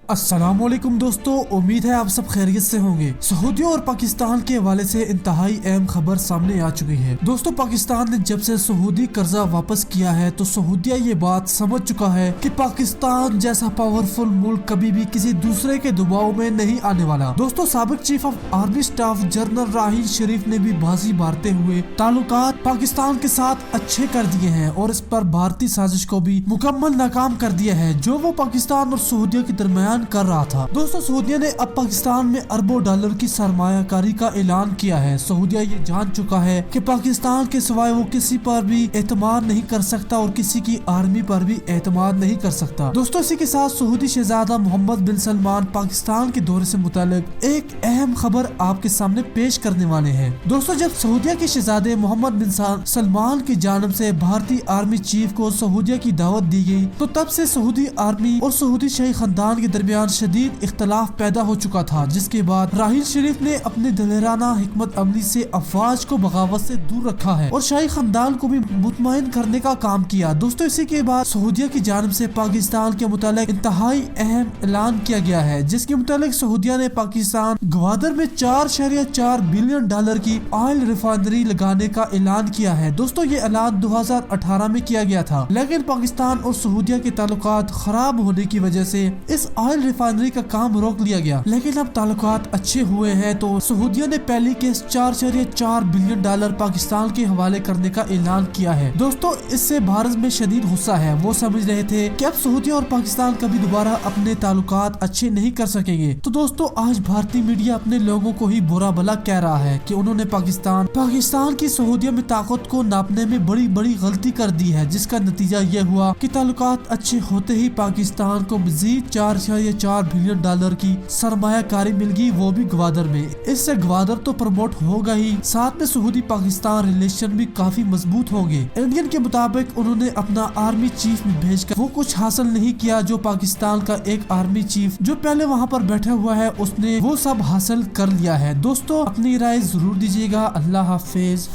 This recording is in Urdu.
السلام علیکم دوستو، امید ہے آپ سب خیریت سے ہوں گے۔ سعودیہ اور پاکستان کے حوالے سے انتہائی اہم خبر سامنے آ چکی ہے۔ دوستو، پاکستان نے جب سے سعودی قرضہ واپس کیا ہے تو سعودیہ یہ بات سمجھ چکا ہے کہ پاکستان جیسا پاورفل ملک کبھی بھی کسی دوسرے کے دباؤ میں نہیں آنے والا۔ دوستو، سابق chief of army staff general Raheel Sharif نے بھی بازی مارتے ہوئے تعلقات پاکستان کے ساتھ اچھے کر دیے ہیں اور اس پر بھارتی سازش کو بھی مکمل ناکام کر دیا ہے جو وہ پاکستان اور سعودیہ کے درمیان کر رہا تھا۔ دوستو، سعودیہ نے اب پاکستان میں اربوں ڈالر کی سرمایہ کاری کا اعلان کیا ہے۔ سعودیہ یہ جان چکا ہے کہ پاکستان کے سوائے وہ کسی پر بھی اعتماد نہیں کر سکتا اور کسی کی آرمی پر بھی اعتماد نہیں کر سکتا۔ دوستو، اسی کے ساتھ سعودی شہزادہ محمد بن سلمان پاکستان کے دورے سے متعلق ایک اہم خبر آپ کے سامنے پیش کرنے والے ہیں۔ دوستو، جب سعودیہ کے شہزادے محمد بن سلمان کی جانب سے بھارتی آرمی چیف کو سعودیہ کی دعوت دی گئی تو تب سے سعودی آرمی اور سعودی شاہی خاندان کے درمیان شدید اختلاف پیدا ہو چکا تھا، جس کے بعد راحیل شریف نے اپنے دلیرانہ حکمت عملی سے افواج کو بغاوت سے دور رکھا ہے اور شاہی خاندان کو بھی مطمئن کرنے کا کام کیا۔ دوستو، اسی کے بعد سعودیہ کی جانب سے پاکستان کے متعلق انتہائی اہم اعلان کیا گیا ہے، جس کے متعلق سعودیہ نے پاکستان گوادر میں 4.4 بلین ڈالر کی آئل ریفائنری لگانے کا اعلان کیا ہے۔ دوستو، یہ اعلان 2018 میں کیا گیا تھا، لیکن پاکستان اور سعودیہ کے تعلقات خراب ہونے کی وجہ سے اس آئل ریفائنری کا کام روک لیا گیا، لیکن اب تعلقات اچھے ہوئے ہیں تو سعودیہ نے پہلی کیس 4.4 بلین ڈالر پاکستان کے حوالے کرنے کا اعلان کیا ہے۔ دوستو، اس سے بھارت میں شدید غصہ ہے۔ وہ سمجھ رہے تھے کہ اب سعودیہ اور پاکستان کبھی دوبارہ اپنے تعلقات اچھے نہیں کر سکیں گے۔ تو دوستو، آج بھارتی میڈیا اپنے لوگوں کو ہی برا بھلا کہہ رہا ہے کہ انہوں نے پاکستان کی سعودیہ میں طاقت کو ناپنے میں بڑی غلطی کر دی ہے، جس کا نتیجہ یہ ہوا کہ تعلقات اچھے ہوتے ہی پاکستان کو مزید 4.4 بلین ڈالر کی سرمایہ کاری مل گئی، وہ بھی گوادر میں۔ اس سے گوادر تو پروموٹ ہوگا ہی، ساتھ میں سعودی پاکستان ریلیشن بھی کافی مضبوط ہوں گے۔ انڈین کے مطابق انہوں نے اپنا آرمی چیف میں بھیج کر وہ کچھ حاصل نہیں کیا جو پاکستان کا ایک آرمی چیف جو پہلے وہاں پر بیٹھا ہوا ہے اس نے وہ سب حاصل کر لیا ہے۔ دوستو، اپنی رائے ضرور دیجیے گا۔ اللہ حافظ۔